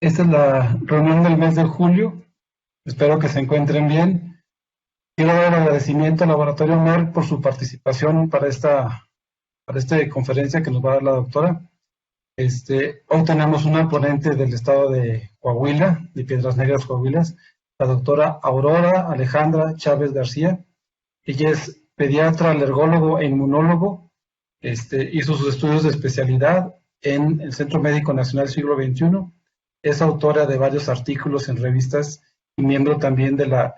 Esta es la reunión del mes de julio. Espero que se encuentren bien. Quiero dar el agradecimiento al Laboratorio Merck por su participación para esta conferencia que nos va a dar la doctora. Hoy tenemos una ponente del estado de Coahuila, de Piedras Negras, Coahuila, la doctora Aurora Alejandra Chávez García. Ella es pediatra, alergólogo e inmunólogo. Hizo sus estudios de especialidad en el Centro Médico Nacional Siglo XXI. Es autora de varios artículos en revistas y miembro también de la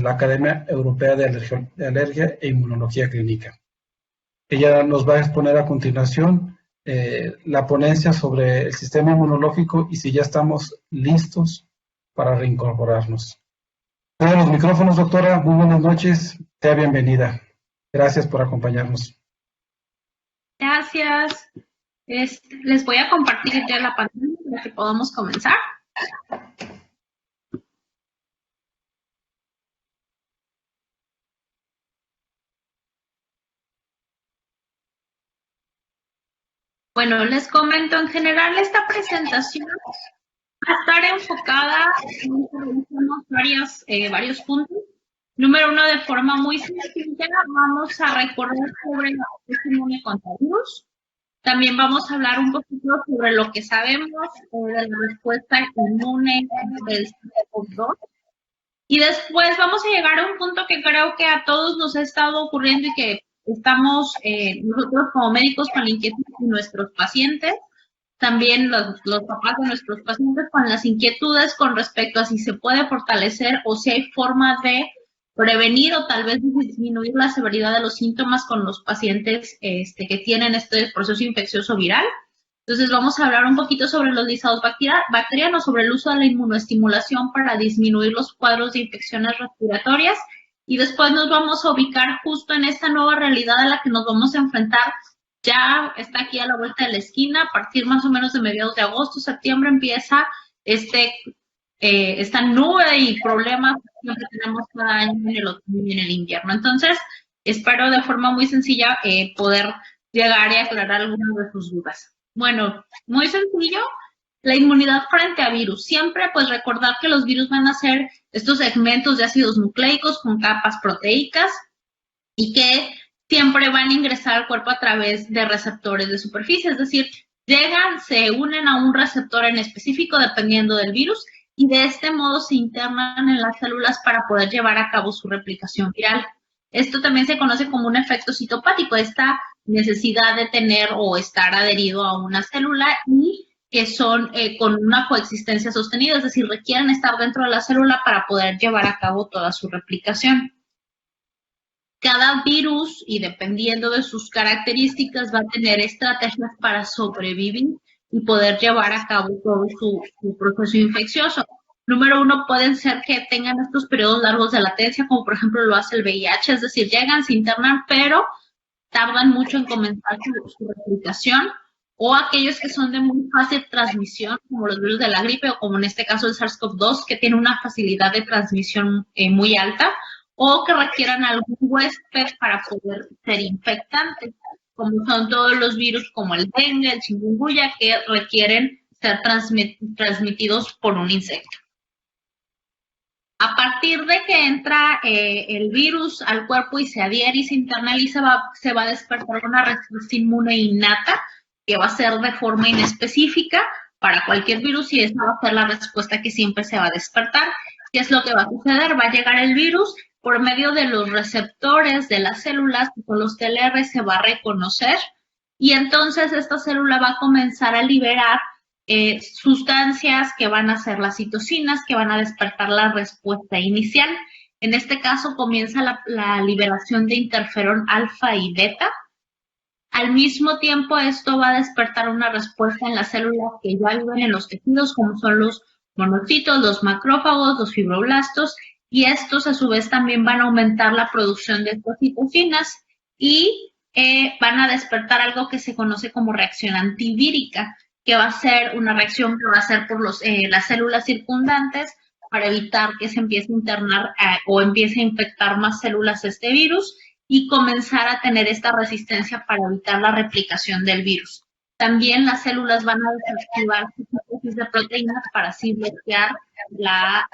Academia Europea de Alergia e Inmunología Clínica. Ella nos va a exponer a continuación la ponencia sobre el sistema inmunológico y si ya estamos listos para reincorporarnos. Todos los micrófonos, doctora. Muy buenas noches. Sea bienvenida. Gracias por acompañarnos. Gracias. Les voy a compartir ya la pantalla para que podamos comenzar. Bueno, les comento, en general esta presentación va a estar enfocada en varios puntos. Número uno, de forma muy sencilla, vamos a recordar sobre la respuesta inmune contra virus. También vamos a hablar un poquito sobre lo que sabemos de la respuesta inmune del SARS-CoV-2. Y después vamos a llegar a un punto que creo que a todos nos ha estado ocurriendo y que estamos nosotros como médicos con la inquietud de nuestros pacientes, también los papás de nuestros pacientes con las inquietudes con respecto a si se puede fortalecer o si hay forma de prevenir o tal vez disminuir la severidad de los síntomas con los pacientes que tienen este proceso infeccioso viral. Entonces vamos a hablar un poquito sobre los lisados bacterianos, sobre el uso de la inmunoestimulación para disminuir los cuadros de infecciones respiratorias y después nos vamos a ubicar justo en esta nueva realidad a la que nos vamos a enfrentar. Ya está aquí a la vuelta de la esquina, a partir más o menos de mediados de agosto, septiembre empieza esta nube y problemas que siempre tenemos cada año en el otoño y en el invierno. Entonces, espero de forma muy sencilla poder llegar y aclarar algunas de sus dudas. Bueno, muy sencillo, la inmunidad frente a virus. Siempre, pues, recordar que los virus van a ser estos segmentos de ácidos nucleicos con capas proteicas y que siempre van a ingresar al cuerpo a través de receptores de superficie, es decir, llegan, se unen a un receptor en específico dependiendo del virus y de este modo se internan en las células para poder llevar a cabo su replicación viral. Esto también se conoce como un efecto citopático, esta necesidad de tener o estar adherido a una célula y que son con una coexistencia sostenida, es decir, requieren estar dentro de la célula para poder llevar a cabo toda su replicación. Cada virus, y dependiendo de sus características, va a tener estrategias para sobrevivir y poder llevar a cabo todo su proceso infeccioso. Número uno, pueden ser que tengan estos periodos largos de latencia, como por ejemplo lo hace el VIH, es decir, llegan, se internan, pero tardan mucho en comenzar su replicación, o aquellos que son de muy fácil transmisión, como los virus de la gripe, o como en este caso el SARS-CoV-2, que tiene una facilidad de transmisión muy alta, o que requieran algún huésped para poder ser infectantes, como son todos los virus como el dengue, el chikungunya, que requieren ser transmitidos por un insecto. A partir de que entra el virus al cuerpo y se adhiere y se internaliza, se va a despertar una respuesta inmune innata, que va a ser de forma inespecífica para cualquier virus, y esa va a ser la respuesta que siempre se va a despertar. ¿Qué es lo que va a suceder? Va a llegar el virus, por medio de los receptores de las células, que con los TLR se va a reconocer, y entonces esta célula va a comenzar a liberar sustancias que van a ser las citocinas, que van a despertar la respuesta inicial. En este caso comienza la liberación de interferón alfa y beta. Al mismo tiempo, esto va a despertar una respuesta en las células que ya viven en los tejidos, como son los monocitos, los macrófagos, los fibroblastos, y estos a su vez también van a aumentar la producción de estas citocinas y van a despertar algo que se conoce como reacción antivírica, que va a ser una reacción que va a ser por las células circundantes para evitar que se empiece a internar o empiece a infectar más células este virus y comenzar a tener esta resistencia para evitar la replicación del virus. también las células van a desactivar su síntesis de proteínas para así bloquear la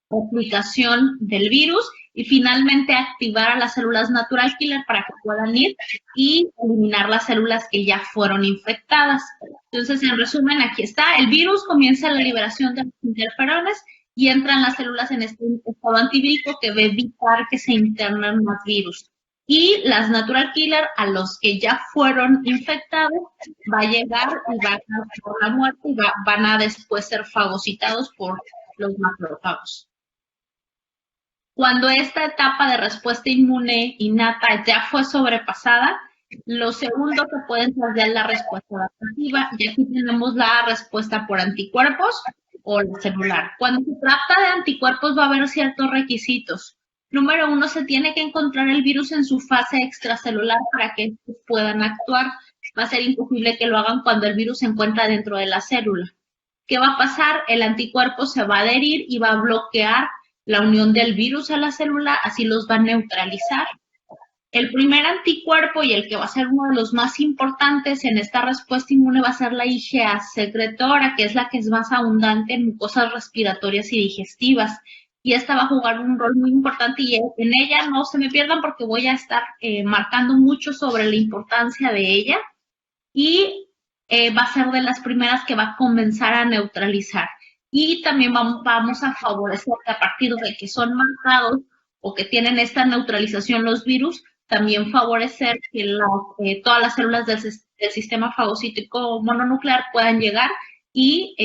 aplicación del virus y finalmente activar a las células natural killer para que puedan ir y eliminar las células que ya fueron infectadas. Entonces, en resumen, aquí está, el virus comienza la liberación de los interferones y entran las células en este estado antivírico que va a evitar que se internen más virus. Y las natural killer, a los que ya fueron infectados, va a llegar y va a causar la muerte y van a después ser fagocitados por los macrófagos. Cuando esta etapa de respuesta inmune innata ya fue sobrepasada, lo segundo que puede entrar ya es la respuesta adaptativa, y aquí tenemos la respuesta por anticuerpos o la celular. Cuando se trata de anticuerpos va a haber ciertos requisitos. Número 1, se tiene que encontrar el virus en su fase extracelular para que estos puedan actuar. Va a ser imposible que lo hagan cuando el virus se encuentra dentro de la célula. ¿Qué va a pasar? El anticuerpo se va a adherir y va a bloquear la unión del virus a la célula, así los va a neutralizar. El primer anticuerpo y el que va a ser uno de los más importantes en esta respuesta inmune va a ser la IgA secretora, que es la que es más abundante en mucosas respiratorias y digestivas. Y esta va a jugar un rol muy importante y en ella no se me pierdan porque voy a estar marcando mucho sobre la importancia de ella y va a ser de las primeras que va a comenzar a neutralizar. Y también vamos a favorecer que a partir de que son marcados o que tienen esta neutralización los virus, también favorecer que todas las células del sistema fagocítico mononuclear puedan llegar y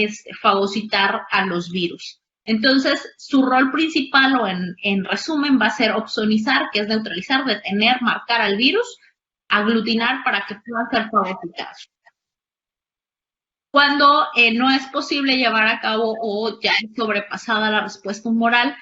fagocitar a los virus. Entonces, su rol principal o en resumen va a ser opsonizar, que es neutralizar, detener, marcar al virus, aglutinar para que puedan ser fagocitados. Cuando no es posible llevar a cabo o ya es sobrepasada la respuesta humoral,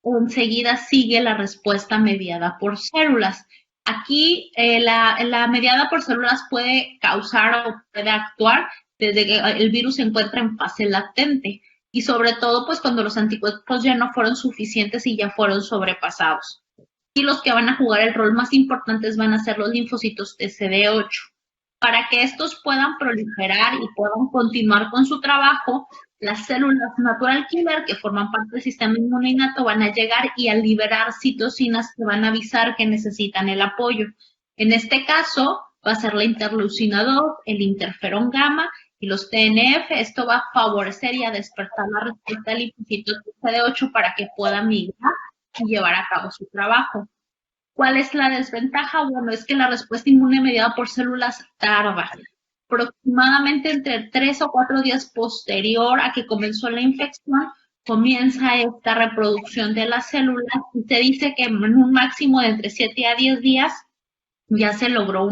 enseguida sigue la respuesta mediada por células. Aquí la mediada por células puede causar o puede actuar desde que el virus se encuentra en fase latente y sobre todo pues cuando los anticuerpos ya no fueron suficientes y ya fueron sobrepasados. Y los que van a jugar el rol más importante van a ser los linfocitos TCD8. Para que estos puedan proliferar y puedan continuar con su trabajo, las células natural killer que forman parte del sistema inmune innato van a llegar y a liberar citocinas que van a avisar que necesitan el apoyo. En este caso va a ser la interleucina 2, el interferón gamma y los TNF. Esto va a favorecer y a despertar la respuesta del linfocito TCD8 para que pueda migrar y llevar a cabo su trabajo. ¿Cuál es la desventaja? Bueno, es que la respuesta inmune mediada por células tarda. Aproximadamente entre 3 o 4 días posterior a que comenzó la infección, comienza esta reproducción de las células y se dice que en un máximo de entre 7 a 10 días ya se logró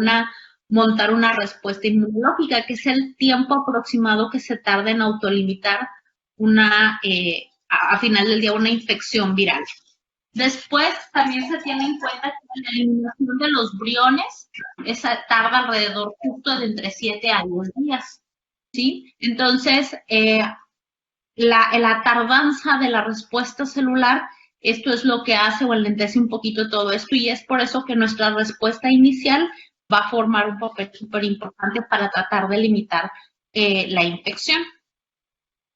montar una respuesta inmunológica, que es el tiempo aproximado que se tarda en autolimitar a final del día una infección viral. Después también se tiene en cuenta que la eliminación de los briones esa tarda alrededor justo de entre 7 a 10 días, ¿sí? Entonces, la tardanza de la respuesta celular, esto es lo que hace o enlentece un poquito todo esto y es por eso que nuestra respuesta inicial va a formar un papel súper importante para tratar de limitar la infección.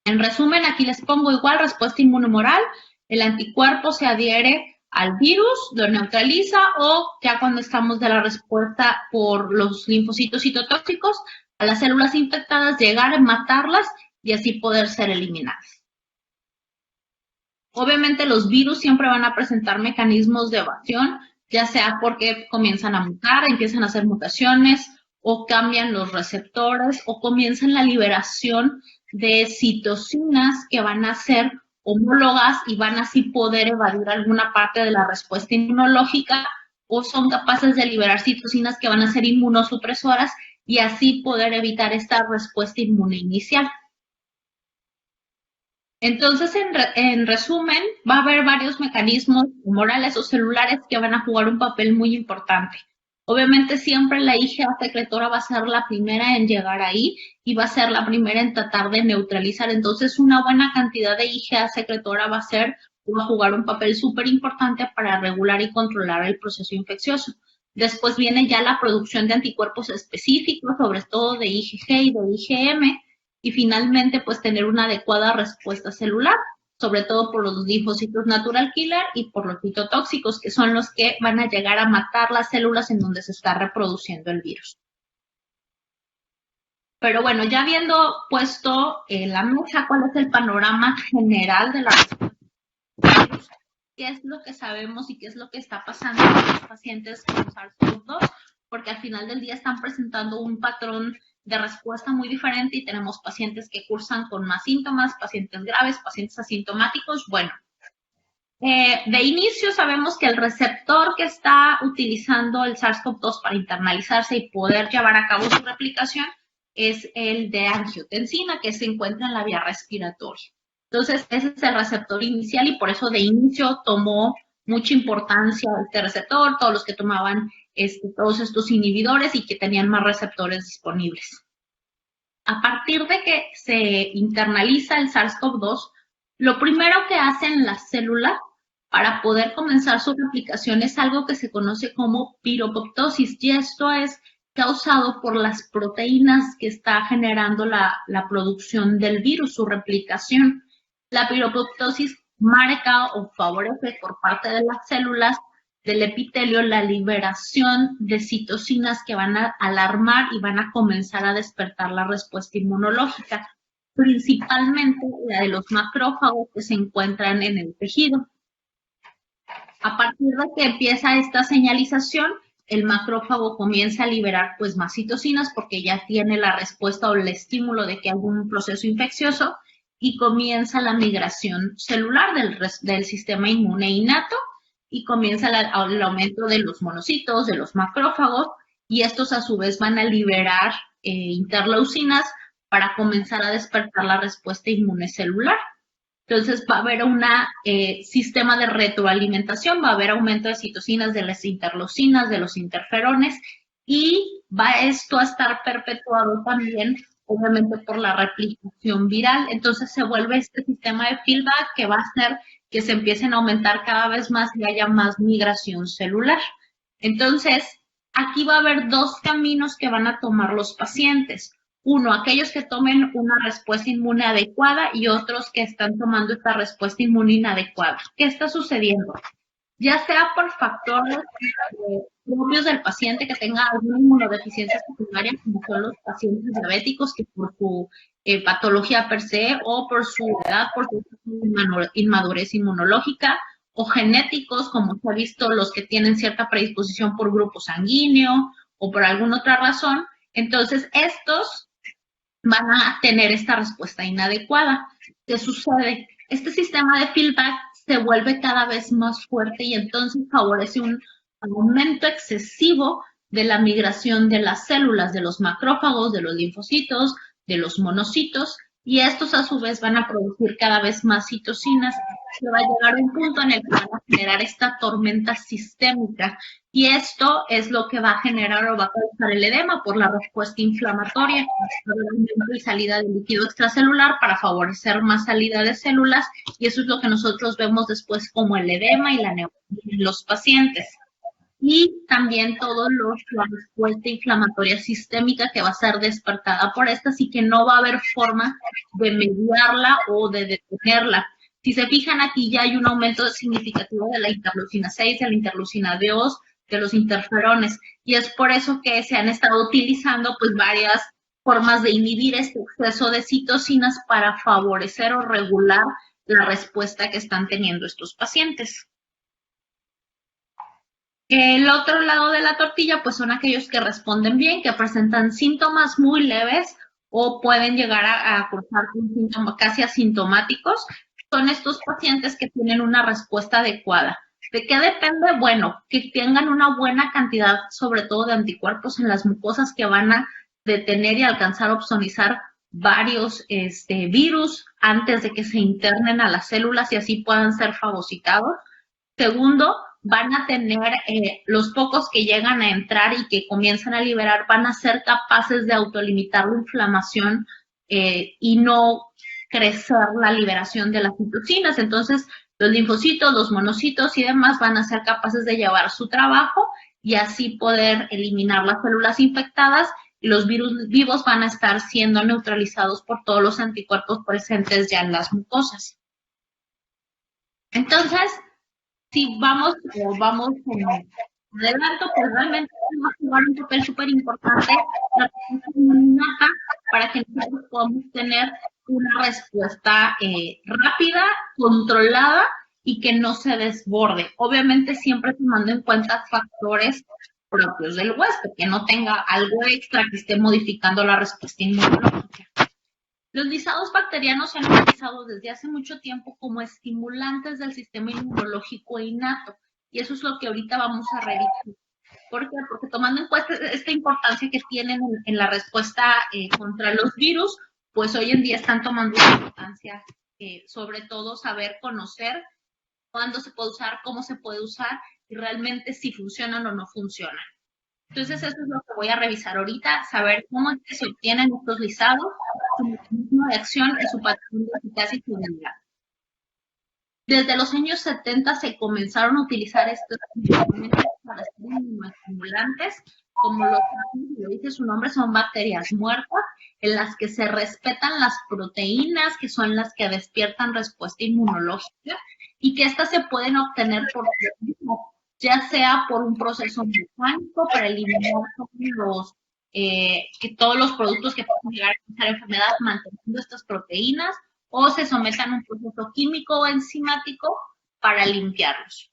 En resumen, aquí les pongo igual respuesta inmunomoral. El anticuerpo se adhiere al virus, lo neutraliza o ya cuando estamos de la respuesta por los linfocitos citotóxicos, a las células infectadas llegar a matarlas y así poder ser eliminadas. Obviamente los virus siempre van a presentar mecanismos de evasión, ya sea porque comienzan a mutar, empiezan a hacer mutaciones o cambian los receptores o comienzan la liberación de citocinas que van a ser homólogas y van así poder evadir alguna parte de la respuesta inmunológica o son capaces de liberar citocinas que van a ser inmunosupresoras y así poder evitar esta respuesta inmune inicial. Entonces, en resumen, va a haber varios mecanismos humorales o celulares que van a jugar un papel muy importante. Obviamente siempre la IgA secretora va a ser la primera en llegar ahí y va a ser la primera en tratar de neutralizar. Entonces una buena cantidad de IgA secretora va a jugar un papel súper importante para regular y controlar el proceso infeccioso. Después viene ya la producción de anticuerpos específicos, sobre todo de IgG y de IgM, y finalmente pues tener una adecuada respuesta celular, sobre todo por los linfocitos natural killer y por los citotóxicos, que son los que van a llegar a matar las células en donde se está reproduciendo el virus. Pero bueno, ya habiendo puesto la mesa, ¿cuál es el panorama general de la respuesta? ¿Qué es lo que sabemos y qué es lo que está pasando con los pacientes con SARS-CoV-2? Porque al final del día están presentando un patrón de respuesta muy diferente y tenemos pacientes que cursan con más síntomas, pacientes graves, pacientes asintomáticos. Bueno, de inicio sabemos que el receptor que está utilizando el SARS-CoV-2 para internalizarse y poder llevar a cabo su replicación es el de angiotensina, que se encuentra en la vía respiratoria. Entonces, ese es el receptor inicial y por eso de inicio tomó mucha importancia este receptor, todos los que tomaban todos estos inhibidores y que tenían más receptores disponibles. A partir de que se internaliza el SARS-CoV-2, lo primero que hacen las células para poder comenzar su replicación es algo que se conoce como piroptosis, y esto es causado por las proteínas que está generando la producción del virus, su replicación. La piroptosis marca o favorece por parte de las células del epitelio la liberación de citocinas que van a alarmar y van a comenzar a despertar la respuesta inmunológica, principalmente la de los macrófagos que se encuentran en el tejido. A partir de que empieza esta señalización, el macrófago comienza a liberar pues más citocinas porque ya tiene la respuesta o el estímulo de que hay un proceso infeccioso y comienza la migración celular del sistema inmune innato y comienza el aumento de los monocitos, de los macrófagos, y estos a su vez van a liberar interleucinas para comenzar a despertar la respuesta inmune celular. Entonces va a haber un sistema de retroalimentación, va a haber aumento de citocinas, de las interleucinas, de los interferones, y va esto a estar perpetuado también, obviamente, por la replicación viral. Entonces se vuelve este sistema de feedback que va a hacer que se empiecen a aumentar cada vez más y haya más migración celular. Entonces, aquí va a haber dos caminos que van a tomar los pacientes. Uno, aquellos que tomen una respuesta inmune adecuada y otros que están tomando esta respuesta inmune inadecuada. ¿Qué está sucediendo? Ya sea por factores propios del paciente que tenga alguna inmunodeficiencia secundaria, como son los pacientes diabéticos, que por su patología per se, o por su edad, por su inmadurez inmunológica, o genéticos, como se ha visto, los que tienen cierta predisposición por grupo sanguíneo o por alguna otra razón. Entonces, estos van a tener esta respuesta inadecuada. ¿Qué sucede? Este sistema de feedback se vuelve cada vez más fuerte y entonces favorece un aumento excesivo de la migración de las células, de los macrófagos, de los linfocitos, de los monocitos, y estos a su vez van a producir cada vez más citocinas. Se va a llegar a un punto en el que van a generar esta tormenta sistémica, y esto es lo que va a generar o va a causar el edema por la respuesta inflamatoria, y salida de líquido extracelular para favorecer más salida de células, y eso es lo que nosotros vemos después como el edema y la neumonía en los pacientes. Y también la respuesta inflamatoria sistémica que va a ser despertada por estas y que no va a haber forma de mediarla o de detenerla. Si se fijan, aquí ya hay un aumento significativo de la interleucina 6, de la interleucina 2, de los interferones, y es por eso que se han estado utilizando pues varias formas de inhibir este exceso de citocinas para favorecer o regular la respuesta que están teniendo estos pacientes. El otro lado de la tortilla pues son aquellos que responden bien, que presentan síntomas muy leves o pueden llegar a cursar con síntomas casi asintomáticos. Son estos pacientes que tienen una respuesta adecuada. ¿De qué depende? Bueno, que tengan una buena cantidad, sobre todo de anticuerpos en las mucosas que van a detener y alcanzar a opsonizar varios virus antes de que se internen a las células y así puedan ser fagocitados. Segundo, van a tener, los pocos que llegan a entrar y que comienzan a liberar, van a ser capaces de autolimitar la inflamación y no crecer la liberación de las citocinas. Entonces, los linfocitos, los monocitos y demás van a ser capaces de llevar su trabajo y así poder eliminar las células infectadas y los virus vivos van a estar siendo neutralizados por todos los anticuerpos presentes ya en las mucosas. Entonces, si vamos como adelanto, pues realmente va a jugar un papel súper importante la respuesta inmunitaria para que nosotros podamos tener una respuesta rápida, controlada y que no se desborde. Obviamente siempre tomando en cuenta factores propios del huésped, que no tenga algo extra que esté modificando la respuesta inmunológica. Los lisados bacterianos se han utilizado desde hace mucho tiempo como estimulantes del sistema inmunológico innato, y eso es lo que ahorita vamos a revisar. ¿Por qué? Porque tomando en cuenta esta importancia que tienen en la respuesta contra los virus, pues hoy en día están tomando una importancia, sobre todo saber conocer cuándo se puede usar, cómo se puede usar y realmente si funcionan o no funcionan. Entonces eso es lo que voy a revisar ahorita, saber cómo es que se obtienen estos lisados, su mecanismo de acción y su patrón de eficacia y seguridad. Desde los años 70 se comenzaron a utilizar estos instrumentos para ser inmunoestimulantes, como lo dice su nombre, son bacterias muertas, en las que se respetan las proteínas, que son las que despiertan respuesta inmunológica, y que estas se pueden obtener por ya sea por un proceso mecánico para eliminar todos los productos que pueden llegar a causar enfermedad manteniendo estas proteínas, o se sometan a un proceso químico o enzimático para limpiarlos.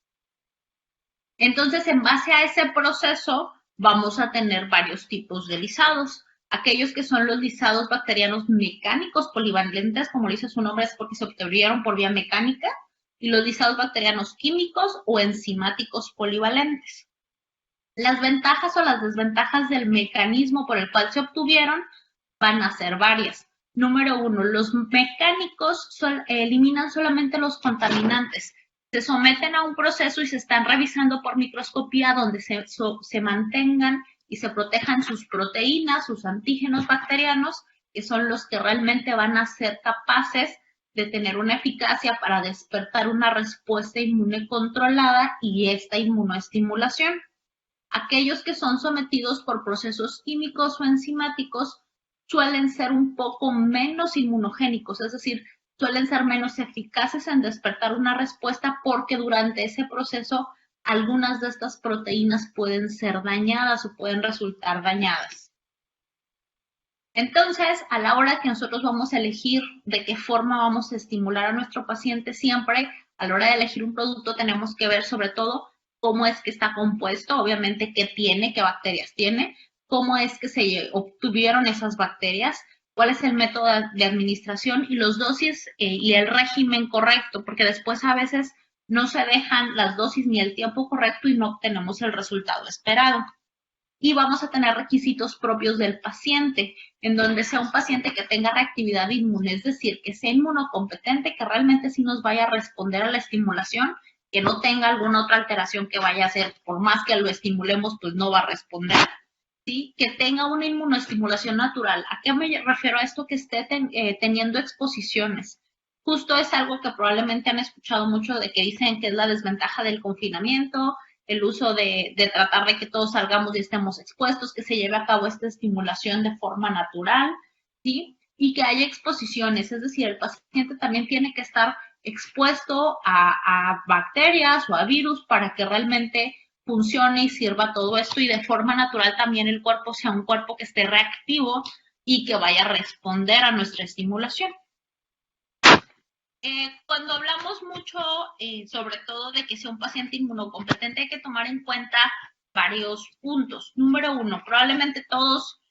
Entonces, en base a ese proceso, vamos a tener varios tipos de lisados. Aquellos que son los lisados bacterianos mecánicos polivalentes, como dice su nombre, es porque se obtuvieron por vía mecánica, y los lisados bacterianos químicos o enzimáticos polivalentes. Las ventajas o las desventajas del mecanismo por el cual se obtuvieron van a ser varias. Número 1, los mecánicos eliminan solamente los contaminantes. Se someten a un proceso y se están revisando por microscopía donde se mantengan y se protejan sus proteínas, sus antígenos bacterianos, que son los que realmente van a ser capaces de tener una eficacia para despertar una respuesta inmune controlada y esta inmunoestimulación. Aquellos que son sometidos por procesos químicos o enzimáticos suelen ser un poco menos inmunogénicos, es decir, suelen ser menos eficaces en despertar una respuesta porque durante ese proceso algunas de estas proteínas pueden ser dañadas o pueden resultar dañadas. Entonces, a la hora que nosotros vamos a elegir de qué forma vamos a estimular a nuestro paciente, siempre a la hora de elegir un producto tenemos que ver sobre todo cómo es que está compuesto, obviamente qué tiene, qué bacterias tiene, cómo es que se obtuvieron esas bacterias, cuál es el método de administración y los dosis y el régimen correcto, porque después a veces no se dejan las dosis ni el tiempo correcto y no obtenemos el resultado esperado. Y vamos a tener requisitos propios del paciente, en donde sea un paciente que tenga reactividad inmune, es decir, que sea inmunocompetente, que realmente sí nos vaya a responder a la estimulación, que no tenga alguna otra alteración que vaya a hacer, por más que lo estimulemos, pues no va a responder, ¿sí? Que tenga una inmunoestimulación natural. ¿A qué me refiero a esto? Que esté teniendo exposiciones. Justo es algo que probablemente han escuchado mucho de que dicen que es la desventaja del confinamiento, el uso de tratar de que todos salgamos y estemos expuestos, que se lleve a cabo esta estimulación de forma natural, ¿sí? Y que haya exposiciones, es decir, el paciente también tiene que estar expuesto a bacterias o a virus para que realmente funcione y sirva todo esto y de forma natural también el cuerpo sea un cuerpo que esté reactivo y que vaya a responder a nuestra estimulación. Cuando hablamos mucho, sobre todo de que sea un paciente inmunocompetente, hay que tomar en cuenta varios puntos. Número 1, probablemente todos,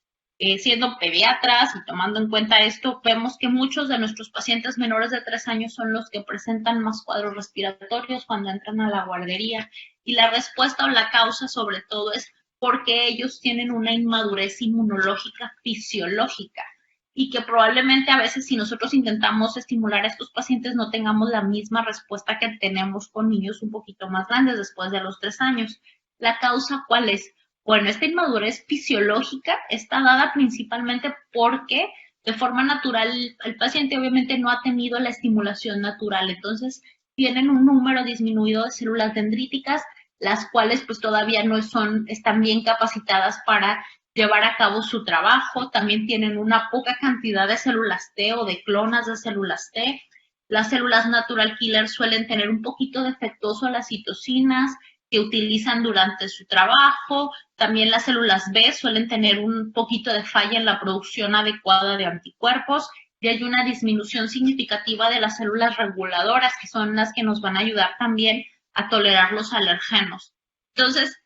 siendo pediatras y tomando en cuenta esto, vemos que muchos de nuestros pacientes menores de 3 años son los que presentan más cuadros respiratorios cuando entran a la guardería. Y la respuesta o la causa, sobre todo, es porque ellos tienen una inmadurez inmunológica fisiológica. Y que probablemente a veces si nosotros intentamos estimular a estos pacientes no tengamos la misma respuesta que tenemos con niños un poquito más grandes después de los 3 años. ¿La causa cuál es? Bueno, esta inmadurez fisiológica está dada principalmente porque de forma natural el paciente obviamente no ha tenido la estimulación natural, entonces tienen un número disminuido de células dendríticas, las cuales pues todavía no están bien capacitadas para llevar a cabo su trabajo. También tienen una poca cantidad de células T o de clonas de células T. Las células natural killer suelen tener un poquito defectuoso las citocinas que utilizan durante su trabajo. También las células B suelen tener un poquito de falla en la producción adecuada de anticuerpos y hay una disminución significativa de las células reguladoras, que son las que nos van a ayudar también a tolerar los alergenos. Entonces,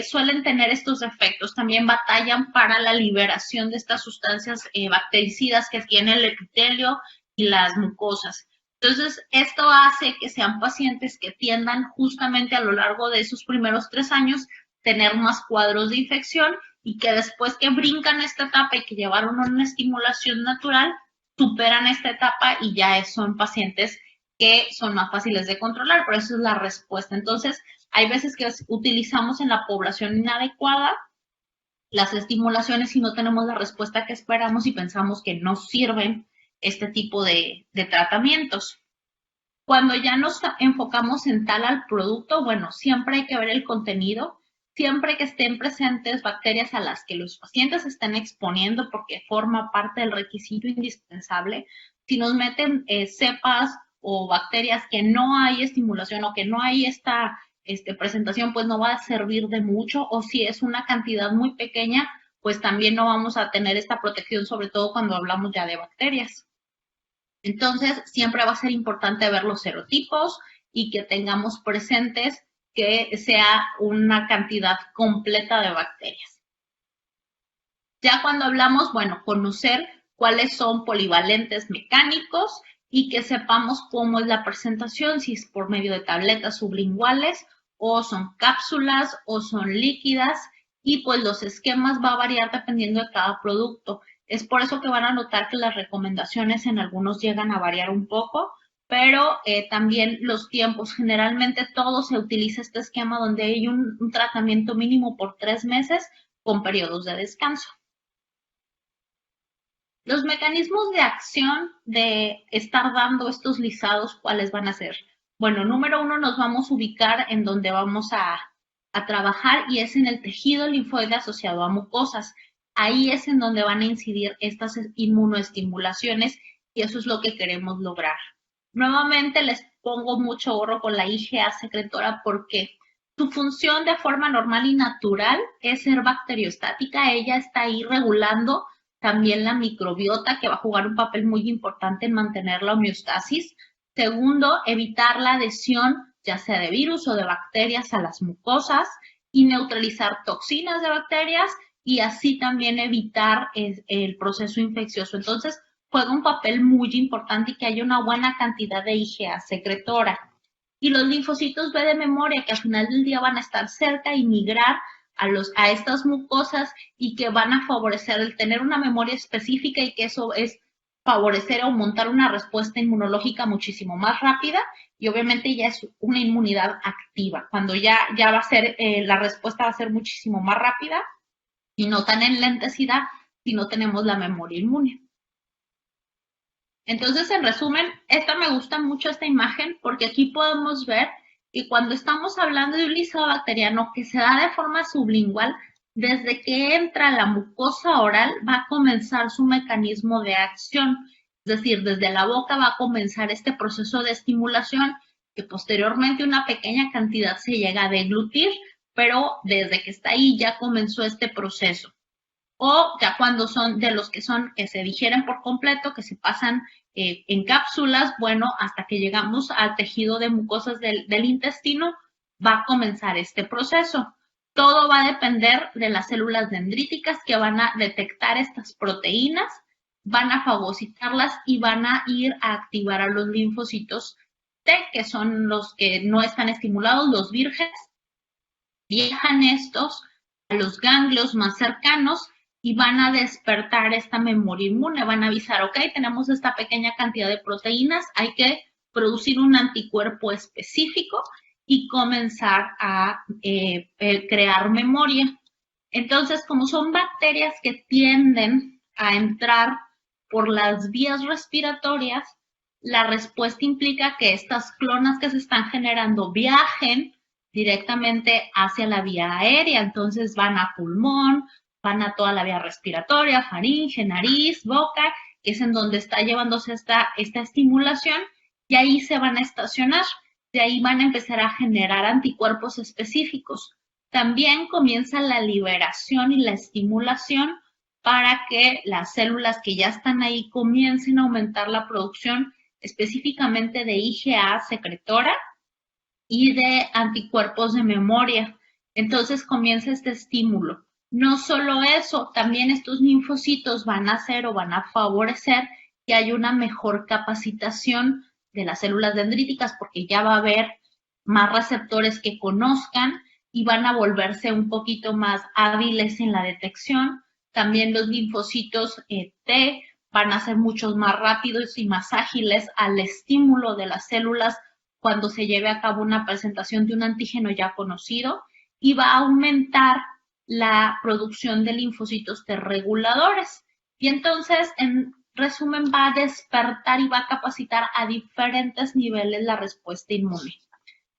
suelen tener estos defectos. También batallan para la liberación de estas sustancias bactericidas que tiene el epitelio y las mucosas. Entonces, esto hace que sean pacientes que tiendan justamente a lo largo de esos primeros 3 años tener más cuadros de infección y que después que brincan esta etapa y que llevaron una estimulación natural, superan esta etapa y ya son pacientes que son más fáciles de controlar, por eso es la respuesta. Entonces, hay veces que utilizamos en la población inadecuada las estimulaciones y no tenemos la respuesta que esperamos y pensamos que no sirven este tipo de tratamientos. Cuando ya nos enfocamos en tal al producto, bueno, siempre hay que ver el contenido, siempre que estén presentes bacterias a las que los pacientes estén exponiendo porque forma parte del requisito indispensable. Si nos meten cepas o bacterias que no hay estimulación o que no hay esta presentación, pues no va a servir de mucho, o si es una cantidad muy pequeña, pues también no vamos a tener esta protección, sobre todo cuando hablamos ya de bacterias. Entonces, siempre va a ser importante ver los serotipos y que tengamos presentes que sea una cantidad completa de bacterias. Ya cuando hablamos, bueno, conocer cuáles son polivalentes mecánicos y que sepamos cómo es la presentación, si es por medio de tabletas sublinguales o son cápsulas o son líquidas, y pues los esquemas va a variar dependiendo de cada producto. Es por eso que van a notar que las recomendaciones en algunos llegan a variar un poco, pero también los tiempos. Generalmente todo se utiliza este esquema donde hay un tratamiento mínimo por 3 meses con periodos de descanso. Los mecanismos de acción de estar dando estos lisados, ¿cuáles van a ser? Bueno, número 1, nos vamos a ubicar en donde vamos a trabajar y es en el tejido linfoide asociado a mucosas. Ahí es en donde van a incidir estas inmunoestimulaciones y eso es lo que queremos lograr. Nuevamente les pongo mucho gorro con la IgA secretora porque su función de forma normal y natural es ser bacteriostática. Ella está ahí regulando también la microbiota, que va a jugar un papel muy importante en mantener la homeostasis. Segundo, evitar la adhesión ya sea de virus o de bacterias a las mucosas y neutralizar toxinas de bacterias y así también evitar el proceso infeccioso. Entonces, juega un papel muy importante y que haya una buena cantidad de IgA secretora. Y los linfocitos B de memoria, que al final del día van a estar cerca y migrar a estas mucosas y que van a favorecer el tener una memoria específica y que eso es favorecer o montar una respuesta inmunológica muchísimo más rápida y obviamente ya es una inmunidad activa. Cuando ya va a ser, la respuesta va a ser muchísimo más rápida y no tan enlentecida si no tenemos la memoria inmune. Entonces, en resumen, me gusta mucho esta imagen porque aquí podemos ver que cuando estamos hablando de un lisado bacteriano que se da de forma sublingual, desde que entra la mucosa oral va a comenzar su mecanismo de acción. Es decir, desde la boca va a comenzar este proceso de estimulación que posteriormente una pequeña cantidad se llega a deglutir, pero desde que está ahí ya comenzó este proceso. O ya cuando son de los que se digieren por completo, que se pasan en cápsulas, bueno, hasta que llegamos al tejido de mucosas del intestino, va a comenzar este proceso. Todo va a depender de las células dendríticas que van a detectar estas proteínas, van a fagocitarlas y van a ir a activar a los linfocitos T, que son los que no están estimulados, los vírgenes. Viajan estos a los ganglios más cercanos y van a despertar esta memoria inmune, van a avisar, ok, tenemos esta pequeña cantidad de proteínas, hay que producir un anticuerpo específico y comenzar a crear memoria. Entonces, como son bacterias que tienden a entrar por las vías respiratorias, la respuesta implica que estas clonas que se están generando viajen directamente hacia la vía aérea. Entonces van a pulmón, van a toda la vía respiratoria, faringe, nariz, boca, que es en donde está llevándose esta estimulación, y ahí se van a estacionar. De ahí van a empezar a generar anticuerpos específicos. También comienza la liberación y la estimulación para que las células que ya están ahí comiencen a aumentar la producción específicamente de IgA secretora y de anticuerpos de memoria. Entonces comienza este estímulo. No solo eso, también estos linfocitos van a hacer o van a favorecer que haya una mejor capacitación de las células dendríticas, porque ya va a haber más receptores que conozcan y van a volverse un poquito más hábiles en la detección. También los linfocitos T van a ser muchos más rápidos y más ágiles al estímulo de las células cuando se lleve a cabo una presentación de un antígeno ya conocido, y va a aumentar la producción de linfocitos T reguladores. Y entonces, en resumen, va a despertar y va a capacitar a diferentes niveles la respuesta inmune.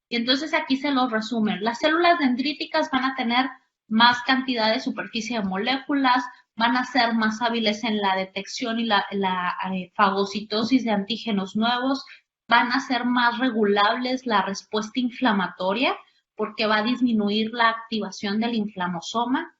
Y entonces aquí se los resumen. Las células dendríticas van a tener más cantidad de superficie de moléculas, van a ser más hábiles en la detección y la fagocitosis de antígenos nuevos, van a ser más regulables la respuesta inflamatoria, porque va a disminuir la activación del inflamosoma.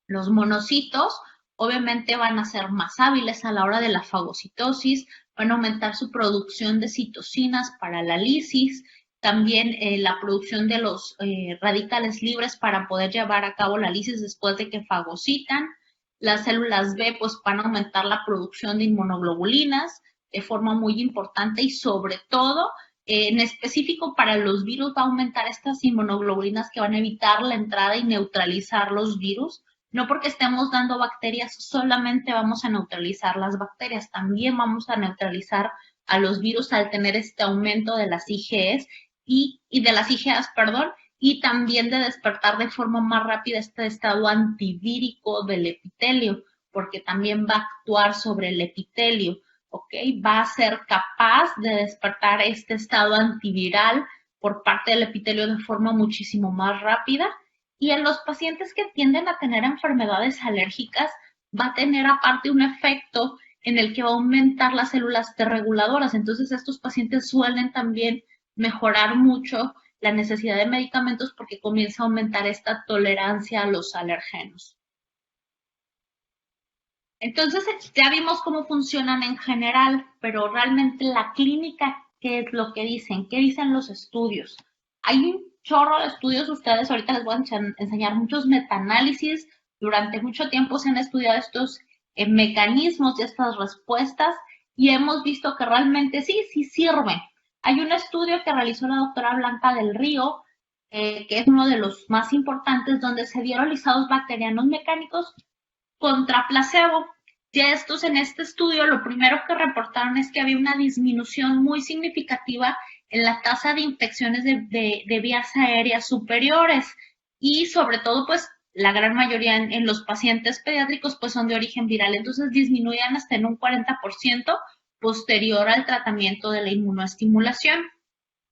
Los monocitos obviamente van a ser más hábiles a la hora de la fagocitosis, van a aumentar su producción de citocinas para la lisis, también la producción de los radicales libres para poder llevar a cabo la lisis después de que fagocitan. Las células B pues van a aumentar la producción de inmunoglobulinas de forma muy importante, y sobre todo en específico para los virus va a aumentar estas inmunoglobulinas que van a evitar la entrada y neutralizar los virus. No porque estemos dando bacterias solamente vamos a neutralizar las bacterias, también vamos a neutralizar a los virus al tener este aumento de las IgEs y de las IgAs, perdón, y también de despertar de forma más rápida este estado antivírico del epitelio, porque también va a actuar sobre el epitelio, ¿ok? Va a ser capaz de despertar este estado antiviral por parte del epitelio de forma muchísimo más rápida. Y en los pacientes que tienden a tener enfermedades alérgicas, va a tener aparte un efecto en el que va a aumentar las células T reguladoras. Entonces, estos pacientes suelen también mejorar mucho la necesidad de medicamentos porque comienza a aumentar esta tolerancia a los alergenos. Entonces, ya vimos cómo funcionan en general, pero realmente la clínica, ¿qué es lo que dicen? ¿Qué dicen los estudios? Hay un chorro de estudios, ustedes ahorita les voy a enseñar muchos metaanálisis. Durante mucho tiempo se han estudiado estos mecanismos y estas respuestas y hemos visto que realmente sí sirven. Hay un estudio que realizó la doctora Blanca del Río, que es uno de los más importantes, donde se dieron lisados bacterianos mecánicos contra placebo. Ya estos en este estudio lo primero que reportaron es que había una disminución muy significativa en la tasa de infecciones de vías aéreas superiores y sobre todo pues la gran mayoría en los pacientes pediátricos pues son de origen viral, entonces disminuían hasta en un 40% posterior al tratamiento de la inmunoestimulación.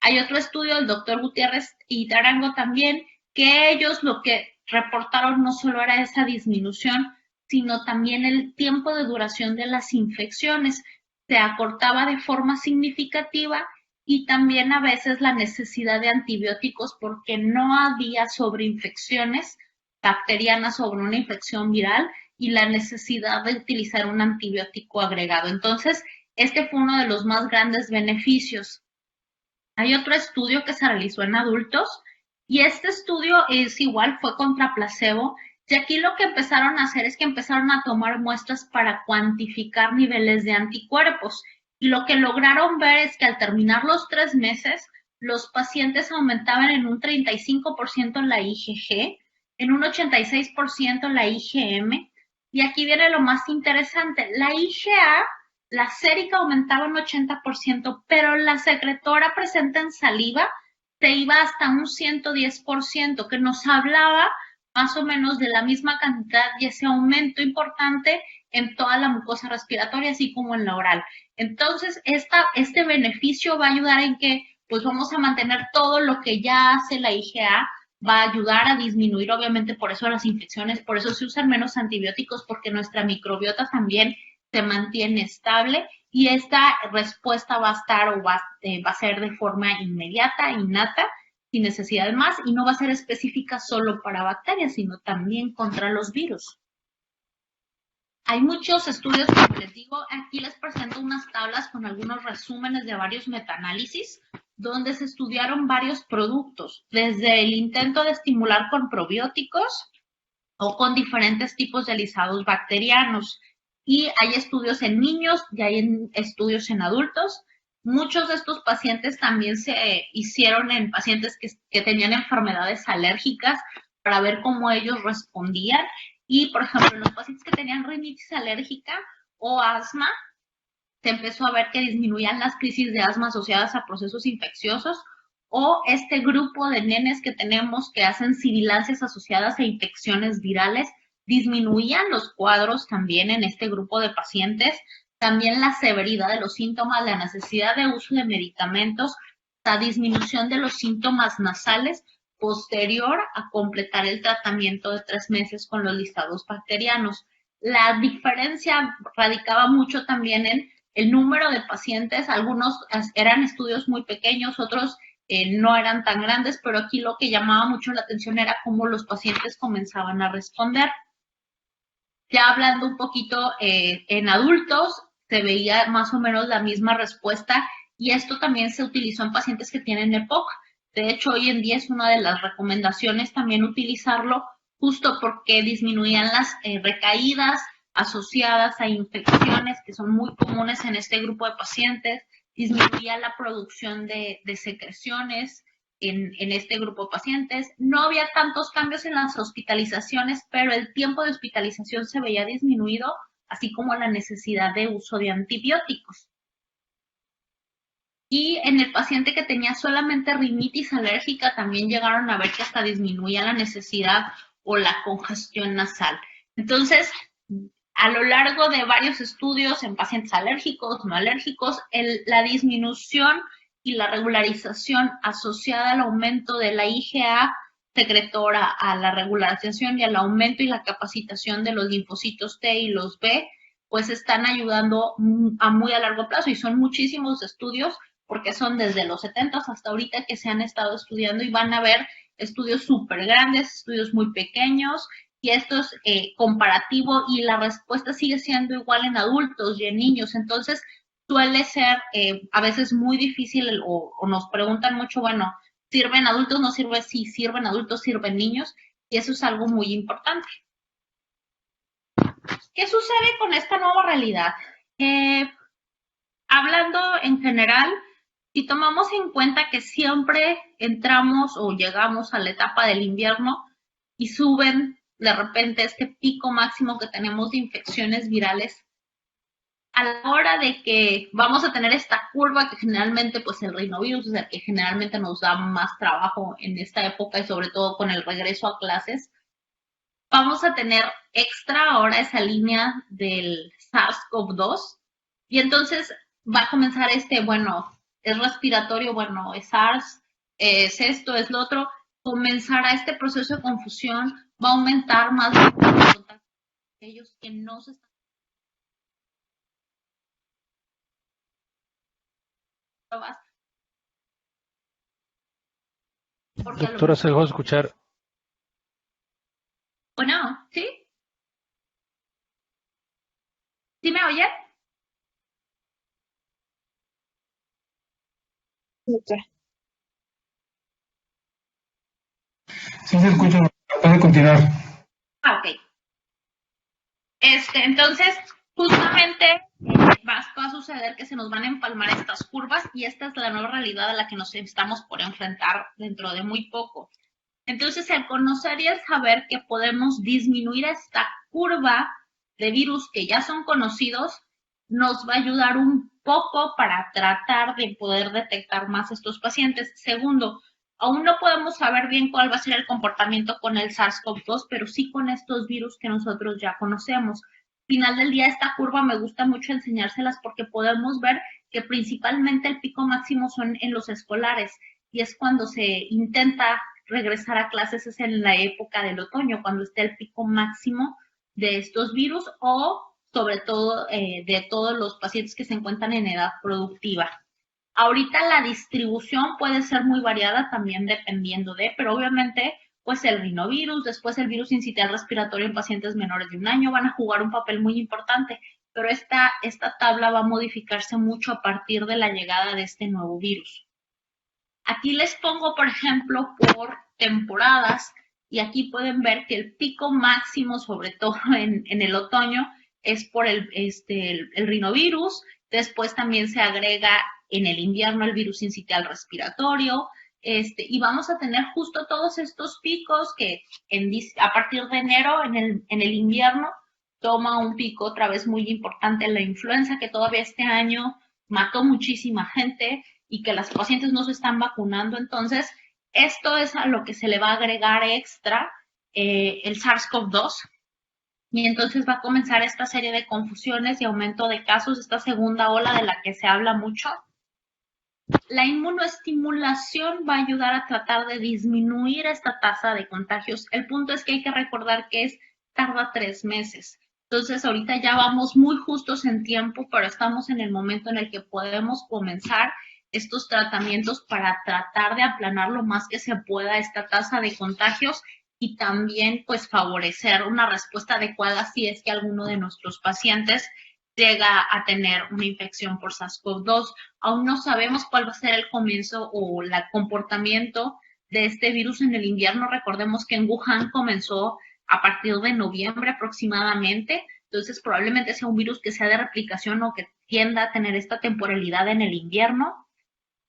Hay otro estudio del doctor Gutiérrez y Tarango también, que ellos lo que reportaron no solo era esa disminución, sino también el tiempo de duración de las infecciones. Se acortaba de forma significativa y también a veces la necesidad de antibióticos porque no había sobreinfecciones bacterianas sobre una infección viral y la necesidad de utilizar un antibiótico agregado. Entonces, este fue uno de los más grandes beneficios. Hay otro estudio que se realizó en adultos y este estudio es igual, fue contra placebo. Y aquí lo que empezaron a hacer es que empezaron a tomar muestras para cuantificar niveles de anticuerpos. Y lo que lograron ver es que al terminar los 3 meses, los pacientes aumentaban en un 35% la IgG, en un 86% la IgM. Y aquí viene lo más interesante. La IgA, la sérica aumentaba un 80%, pero la secretora presente en saliva se iba hasta un 110%, que nos hablaba más o menos de la misma cantidad y ese aumento importante en toda la mucosa respiratoria, así como en la oral. Entonces, este beneficio va a ayudar en que pues vamos a mantener todo lo que ya hace la IgA, va a ayudar a disminuir, obviamente, por eso las infecciones, por eso se usan menos antibióticos, porque nuestra microbiota también se mantiene estable y esta respuesta va a estar o va a ser de forma inmediata, innata, sin necesidad de más, y no va a ser específica solo para bacterias, sino también contra los virus. Hay muchos estudios, como les digo, aquí les presento unas tablas con algunos resúmenes de varios metaanálisis, donde se estudiaron varios productos, desde el intento de estimular con probióticos o con diferentes tipos de lisados bacterianos. Y hay estudios en niños y hay estudios en adultos. Muchos de estos pacientes también se hicieron en pacientes que tenían enfermedades alérgicas para ver cómo ellos respondían. Y, por ejemplo, en los pacientes que tenían rinitis alérgica o asma, se empezó a ver que disminuían las crisis de asma asociadas a procesos infecciosos, o este grupo de nenes que tenemos que hacen sibilancias asociadas a infecciones virales, disminuían los cuadros también en este grupo de pacientes, también la severidad de los síntomas, la necesidad de uso de medicamentos, la disminución de los síntomas nasales posterior a completar el tratamiento de 3 meses con los listados bacterianos. La diferencia radicaba mucho también en el número de pacientes, algunos eran estudios muy pequeños, otros no eran tan grandes, pero aquí lo que llamaba mucho la atención era cómo los pacientes comenzaban a responder. Ya hablando un poquito en adultos, se veía más o menos la misma respuesta y esto también se utilizó en pacientes que tienen EPOC. De hecho, hoy en día es una de las recomendaciones también utilizarlo justo porque disminuían las recaídas asociadas a infecciones que son muy comunes en este grupo de pacientes, disminuía la producción de secreciones en este grupo de pacientes. No había tantos cambios en las hospitalizaciones, pero el tiempo de hospitalización se veía disminuido, así como la necesidad de uso de antibióticos. Y en el paciente que tenía solamente rinitis alérgica también llegaron a ver que hasta disminuía la necesidad o la congestión nasal. Entonces, a lo largo de varios estudios en pacientes alérgicos, no alérgicos, la disminución y la regularización asociada al aumento de la IgA secretora, a la regularización y al aumento y la capacitación de los linfocitos T y los B, pues están ayudando a muy a largo plazo y son muchísimos estudios porque son desde los 70 hasta ahorita que se han estado estudiando y van a ver estudios súper grandes, estudios muy pequeños, y esto es comparativo y la respuesta sigue siendo igual en adultos y en niños. Entonces, suele ser a veces muy difícil o nos preguntan mucho, bueno, ¿sirven adultos? ¿No sirve? Sí, sirven adultos, sirven niños, y eso es algo muy importante. ¿Qué sucede con esta nueva realidad? Hablando en general, si tomamos en cuenta que siempre entramos o llegamos a la etapa del invierno y suben de repente este pico máximo que tenemos de infecciones virales, a la hora de que vamos a tener esta curva que generalmente, pues el rinovirus es el que generalmente nos da más trabajo en esta época y sobre todo con el regreso a clases, vamos a tener extra ahora esa línea del SARS-CoV-2 y entonces va a comenzar bueno, es respiratorio, bueno, es SARS, es esto, es lo otro, comenzará este proceso de confusión, va a aumentar más los contactos de aquellos que no se están. Doctora, se dejó de escuchar. Bueno, ¿sí? ¿Sí me oyen? Sí, se escucha. Puede continuar. Ok. Entonces, justamente va a suceder que se nos van a empalmar estas curvas y esta es la nueva realidad a la que nos estamos por enfrentar dentro de muy poco. Entonces, el conocer y el saber que podemos disminuir esta curva de virus que ya son conocidos nos va a ayudar un poco para tratar de poder detectar más estos pacientes. Segundo, aún no podemos saber bien cuál va a ser el comportamiento con el SARS-CoV-2, pero sí con estos virus que nosotros ya conocemos. Al final del día, esta curva me gusta mucho enseñárselas porque podemos ver que principalmente el pico máximo son en los escolares y es cuando se intenta regresar a clases, es en la época del otoño, cuando está el pico máximo de estos virus o sobre todo de todos los pacientes que se encuentran en edad productiva. Ahorita la distribución puede ser muy variada también dependiendo de, pero obviamente pues el rinovirus, después el virus incitial respiratorio en pacientes menores de un año van a jugar un papel muy importante, pero esta tabla va a modificarse mucho a partir de la llegada de este nuevo virus. Aquí les pongo, por ejemplo, por temporadas y aquí pueden ver que el pico máximo, sobre todo en el otoño, es por el rinovirus. Después también se agrega en el invierno el virus incitial respiratorio. Y vamos a tener justo todos estos picos que a partir de enero en el invierno toma un pico otra vez muy importante la influenza, que todavía este año mató muchísima gente y que las pacientes no se están vacunando. Entonces, esto es a lo que se le va a agregar extra el SARS-CoV-2 y entonces va a comenzar esta serie de confusiones y aumento de casos, esta segunda ola de la que se habla mucho. La inmunoestimulación va a ayudar a tratar de disminuir esta tasa de contagios. El punto es que hay que recordar que tarda 3 meses. Entonces, ahorita ya vamos muy justos en tiempo, pero estamos en el momento en el que podemos comenzar estos tratamientos para tratar de aplanar lo más que se pueda esta tasa de contagios y también pues favorecer una respuesta adecuada si es que alguno de nuestros pacientes llega a tener una infección por SARS-CoV-2. Aún no sabemos cuál va a ser el comienzo o el comportamiento de este virus en el invierno. Recordemos que en Wuhan comenzó a partir de noviembre aproximadamente, entonces probablemente sea un virus que sea de replicación o que tienda a tener esta temporalidad en el invierno.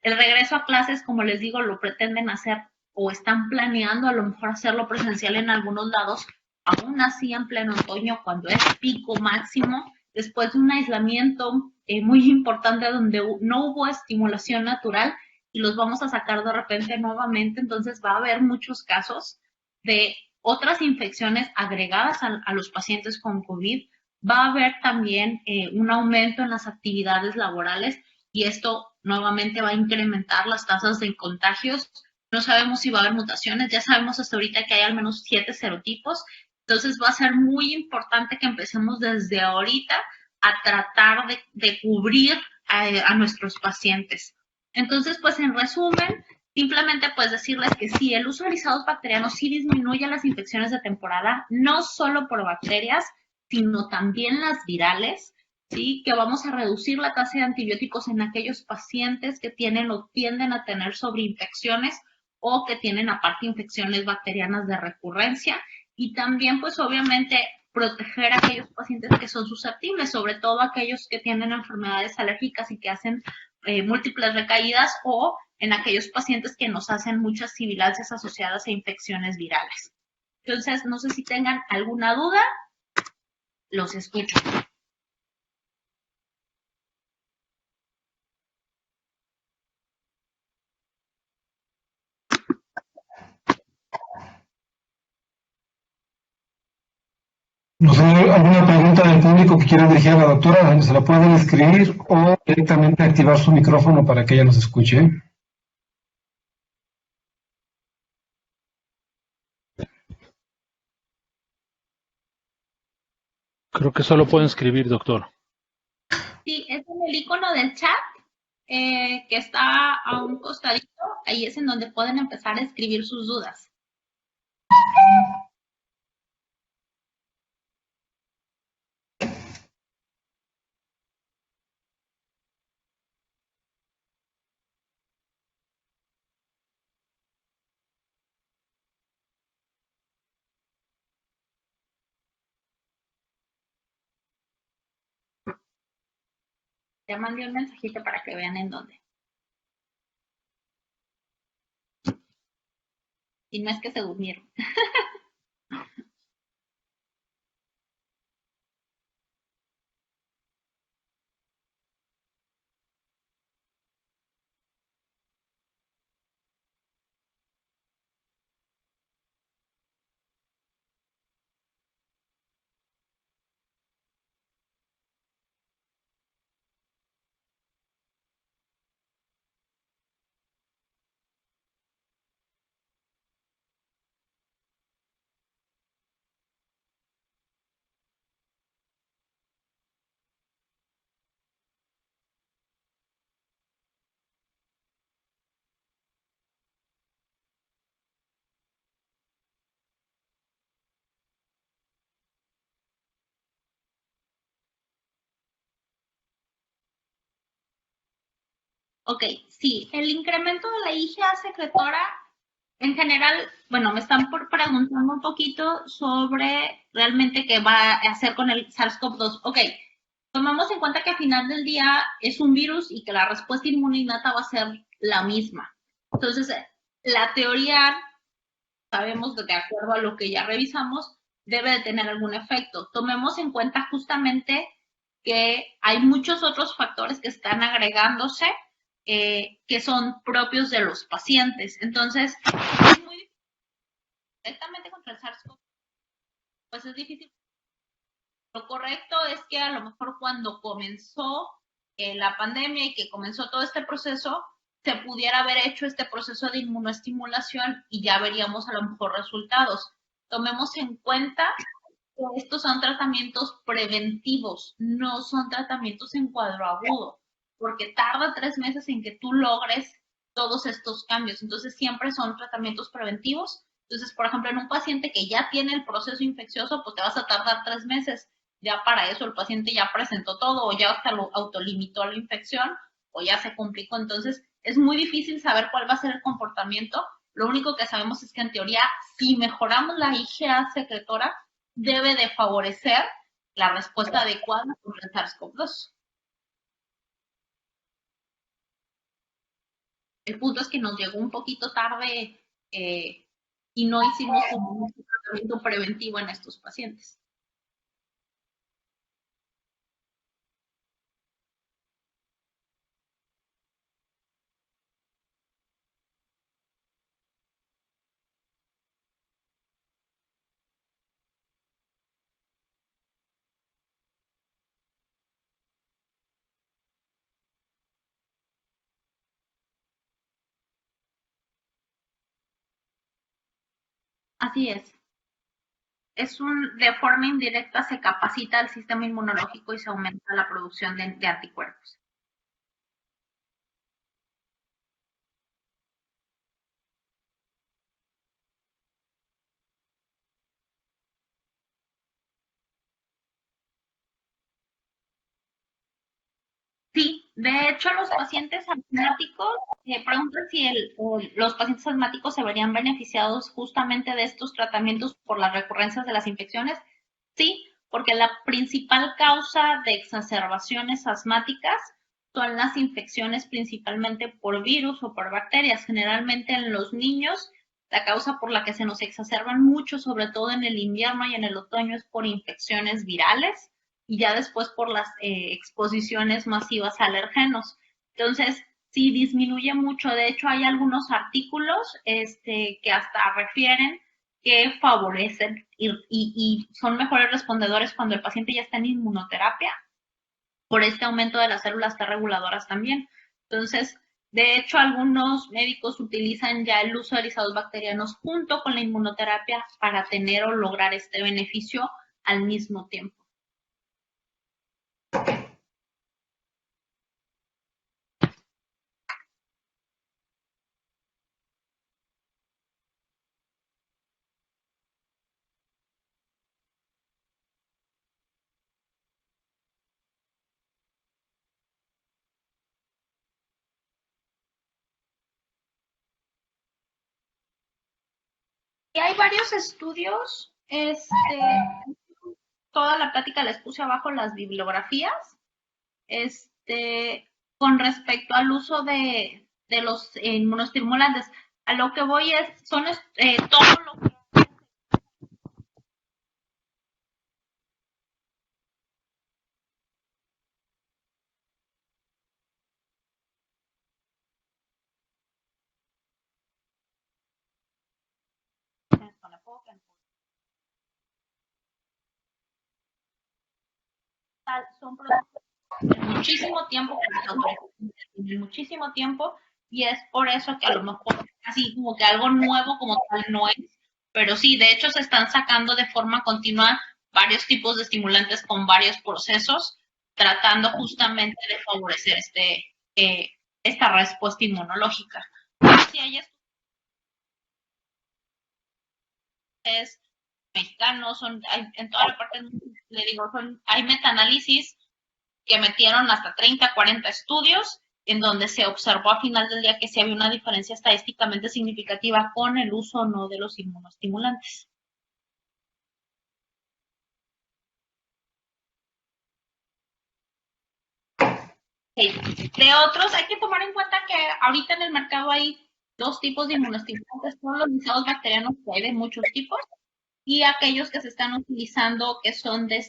El regreso a clases, como les digo, lo pretenden hacer o están planeando a lo mejor hacerlo presencial en algunos lados, aún así en pleno otoño, cuando es pico máximo, después de un aislamiento muy importante donde no hubo estimulación natural y los vamos a sacar de repente nuevamente, entonces va a haber muchos casos de otras infecciones agregadas a los pacientes con COVID. Va a haber también un aumento en las actividades laborales y esto nuevamente va a incrementar las tasas de contagios. No sabemos si va a haber mutaciones, ya sabemos hasta ahorita que hay al menos 7 serotipos, entonces va a ser muy importante que empecemos desde ahorita a tratar de cubrir a nuestros pacientes. Entonces, pues en resumen, simplemente pues decirles que sí, el uso de alisados bacterianos sí disminuye las infecciones de temporada, no solo por bacterias, sino también las virales, ¿sí? Que vamos a reducir la tasa de antibióticos en aquellos pacientes que tienen o tienden a tener sobreinfecciones o que tienen aparte infecciones bacterianas de recurrencia y también pues obviamente proteger a aquellos pacientes que son susceptibles, sobre todo aquellos que tienen enfermedades alérgicas y que hacen múltiples recaídas o en aquellos pacientes que nos hacen muchas sibilancias asociadas a infecciones virales. Entonces, no sé si tengan alguna duda, los escucho. No sé, alguna pregunta del público que quiera dirigir a la doctora, se la pueden escribir o directamente activar su micrófono para que ella nos escuche. Creo que solo pueden escribir, doctor. Sí, es en el icono del chat que está a un costadito, ahí es en donde pueden empezar a escribir sus dudas. Ya mandé un mensajito para que vean en dónde. Y no es que se durmieron. Ok, sí, el incremento de la IgA secretora, en general, bueno, me están preguntando un poquito sobre realmente qué va a hacer con el SARS-CoV-2. Ok, tomamos en cuenta que al final del día es un virus y que la respuesta inmune innata va a ser la misma. Entonces, la teoría, sabemos que de acuerdo a lo que ya revisamos, debe de tener algún efecto. Tomemos en cuenta justamente que hay muchos otros factores que están agregándose que son propios de los pacientes. Entonces, es muy difícil directamente contra el SARS-CoV, pues es difícil. Lo correcto es que a lo mejor cuando comenzó la pandemia y que comenzó todo este proceso, se pudiera haber hecho este proceso de inmunoestimulación y ya veríamos a lo mejor resultados. Tomemos en cuenta que estos son tratamientos preventivos, no son tratamientos en cuadro agudo, porque tarda 3 meses en que tú logres todos estos cambios. Entonces, siempre son tratamientos preventivos. Entonces, por ejemplo, en un paciente que ya tiene el proceso infeccioso, pues te vas a tardar 3 meses. Ya para eso el paciente ya presentó todo, o ya hasta lo autolimitó la infección, o ya se complicó. Entonces, es muy difícil saber cuál va a ser el comportamiento. Lo único que sabemos es que en teoría, si mejoramos la IgA secretora, debe de favorecer la respuesta adecuada contra el SARS-CoV-2. El punto es que nos llegó un poquito tarde y no hicimos un tratamiento preventivo en estos pacientes. Así es. De forma indirecta se capacita el sistema inmunológico y se aumenta la producción de anticuerpos. Sí, de hecho los pacientes asmáticos, preguntan si los pacientes asmáticos se verían beneficiados justamente de estos tratamientos por las recurrencias de las infecciones. Sí, porque la principal causa de exacerbaciones asmáticas son las infecciones principalmente por virus o por bacterias. Generalmente en los niños, la causa por la que se nos exacerban mucho, sobre todo en el invierno y en el otoño, es por infecciones virales y ya después por las exposiciones masivas a alergenos. Entonces, sí disminuye mucho. De hecho, hay algunos artículos que hasta refieren que favorecen y son mejores respondedores cuando el paciente ya está en inmunoterapia por este aumento de las células T reguladoras también. Entonces, de hecho, algunos médicos utilizan ya el uso de lisados bacterianos junto con la inmunoterapia para tener o lograr este beneficio al mismo tiempo. Y hay varios estudios, toda la plática les puse abajo las bibliografías, con respecto al uso de los inmunoestimulantes. A lo que voy es, son todo lo que son productos de muchísimo tiempo, muchísimo tiempo, y es por eso que a lo mejor así como que algo nuevo como tal no es, pero sí, de hecho se están sacando de forma continua varios tipos de estimulantes con varios procesos, tratando justamente de favorecer esta respuesta inmunológica. Sí, hay estudios mexicanos, en toda la parte, le digo, hay metaanálisis que metieron hasta 30, 40 estudios en donde se observó a final del día que sí había una diferencia estadísticamente significativa con el uso o no de los inmunoestimulantes. De otros, hay que tomar en cuenta que ahorita en el mercado hay dos tipos de inmunoestimulantes, son los lisados bacterianos, que hay de muchos tipos, y aquellos que se están utilizando que son de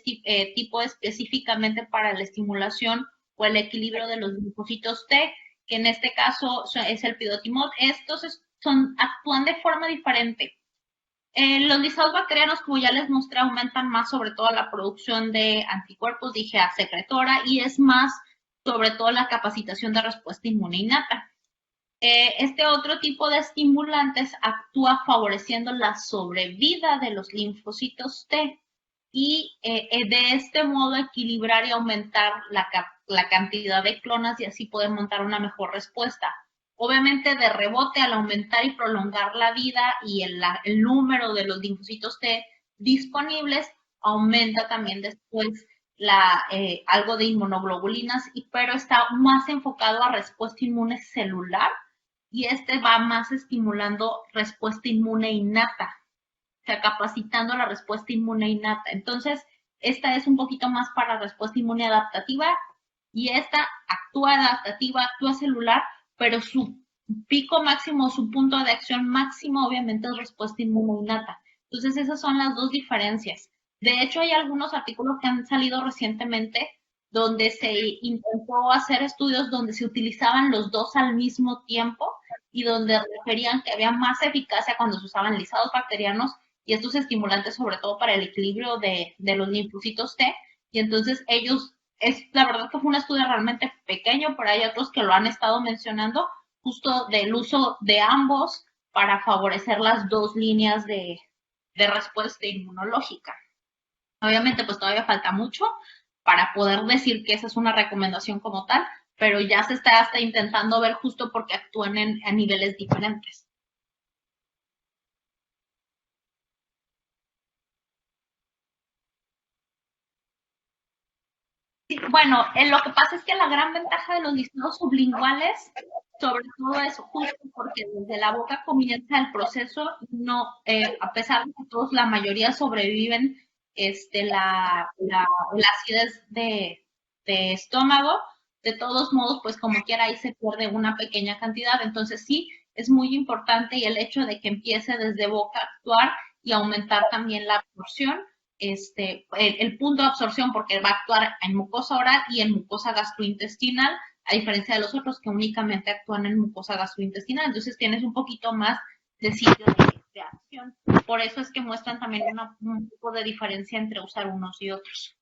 tipo específicamente para la estimulación o el equilibrio de los linfocitos T, que en este caso es el pidotimod. Estos actúan de forma diferente. Los lisados bacterianos, como ya les mostré, aumentan más sobre todo la producción de anticuerpos de IgA secretora y es más sobre todo la capacitación de respuesta inmune innata. Este otro tipo de estimulantes actúa favoreciendo la sobrevida de los linfocitos T y de este modo equilibrar y aumentar la cantidad de clonas y así poder montar una mejor respuesta. Obviamente de rebote, al aumentar y prolongar la vida y el número de los linfocitos T disponibles, aumenta también después algo de inmunoglobulinas, pero está más enfocado a respuesta inmune celular y este va más estimulando respuesta inmune innata, o sea, capacitando la respuesta inmune innata. Entonces, esta es un poquito más para respuesta inmune adaptativa y esta actúa adaptativa, actúa celular, pero su pico máximo, su punto de acción máximo, obviamente es respuesta inmune innata. Entonces, esas son las dos diferencias. De hecho, hay algunos artículos que han salido recientemente donde se intentó hacer estudios donde se utilizaban los dos al mismo tiempo y donde referían que había más eficacia cuando se usaban lisados bacterianos y estos estimulantes sobre todo para el equilibrio de los linfocitos T. Y entonces ellos, la verdad que fue un estudio realmente pequeño, pero hay otros que lo han estado mencionando justo del uso de ambos para favorecer las dos líneas de respuesta inmunológica. Obviamente, pues todavía falta mucho para poder decir que esa es una recomendación como tal, pero ya se está hasta intentando ver justo porque actúan a niveles diferentes. Sí, bueno, lo que pasa es que la gran ventaja de los listados sublinguales, sobre todo eso, justo porque desde la boca comienza el proceso, no, a pesar de que todos, la mayoría sobreviven la acidez de estómago, de todos modos, pues como quiera ahí se pierde una pequeña cantidad, entonces sí, es muy importante y el hecho de que empiece desde boca a actuar y aumentar también la absorción, el punto de absorción, porque va a actuar en mucosa oral y en mucosa gastrointestinal, a diferencia de los otros que únicamente actúan en mucosa gastrointestinal. Entonces tienes un poquito más de sitio de acción. Por eso es que muestran también un poco de diferencia entre usar unos y otros.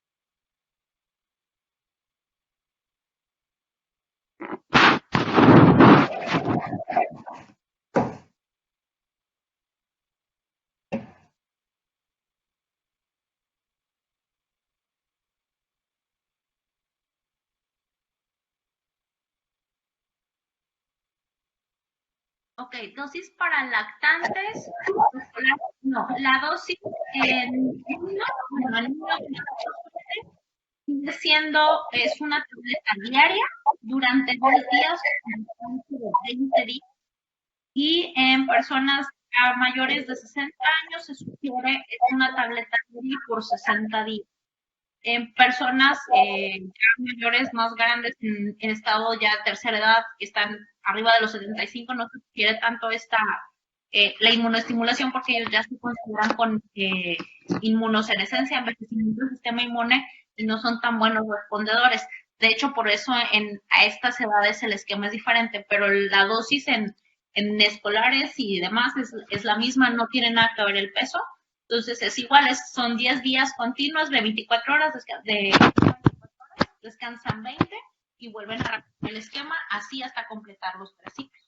Ok, dosis para lactantes, no, la dosis en niños siendo es una tableta diaria durante 10 días de 20 días y en personas mayores de 60 años se sugiere una tableta diaria por 60 días. En personas ya mayores, más grandes, en estado ya de tercera edad, que están arriba de los 75, no se sugiere tanto la inmunoestimulación porque ellos ya se consideran con inmunosenescencia, envejecimiento del sistema inmune y no son tan buenos respondedores. De hecho, por eso a estas edades el esquema es diferente, pero la dosis en escolares y demás es la misma, no tiene nada que ver el peso. Entonces es igual, son 10 días continuos de 24 horas, descansan 20 y vuelven a repetir el esquema, así hasta completar los 3 ciclos.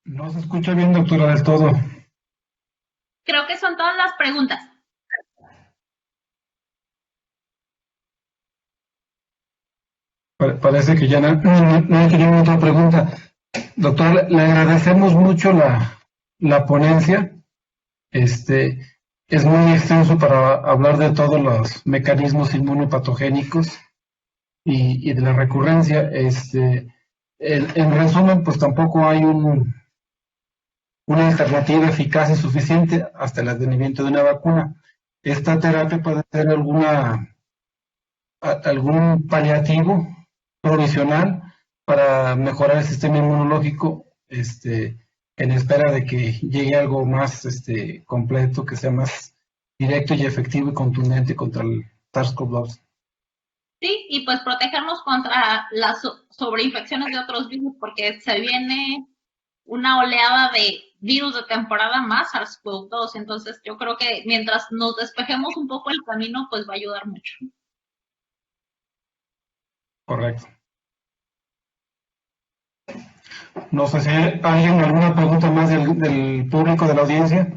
No se escucha bien, doctora, del todo. Creo que son todas las preguntas. Parece que ya no hay ninguna otra pregunta. Doctor, le agradecemos mucho la ponencia. Es muy extenso para hablar de todos los mecanismos inmunopatogénicos y de la recurrencia. En resumen, pues tampoco hay una alternativa eficaz y suficiente hasta el advenimiento de una vacuna. Esta terapia puede ser algún paliativo provisional para mejorar el sistema inmunológico, en espera de que llegue algo más completo, que sea más directo y efectivo y contundente contra el SARS-CoV-2. Sí, y pues protegernos contra las sobreinfecciones de otros virus, porque se viene una oleada de virus de temporada más SARS-CoV-2. Entonces yo creo que mientras nos despejemos un poco el camino, pues va a ayudar mucho. Correcto. No sé si hay alguien alguna pregunta más del público, de la audiencia.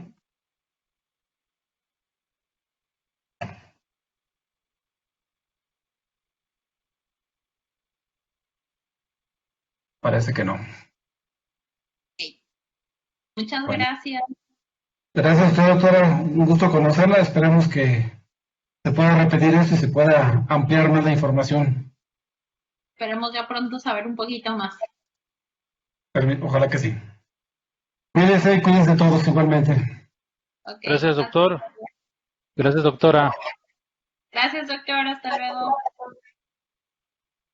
Parece que no. Muchas Bueno. gracias. Gracias a usted, doctora. Un gusto conocerla. Esperemos que se pueda repetir esto y se pueda ampliar más la información. Esperemos ya pronto saber un poquito más. Ojalá que sí. Cuídense y cuídense todos igualmente. Okay. Gracias, doctor. Gracias, doctora. Gracias, doctor. Hasta luego.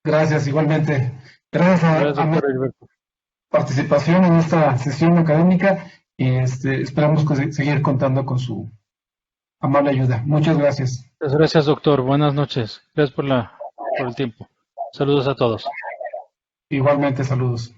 Gracias, igualmente. Gracias a mi participación en esta sesión académica y esperamos seguir contando con su amable ayuda. Muchas gracias. Muchas gracias, doctor. Buenas noches. Gracias por el tiempo. Saludos a todos. Igualmente, saludos.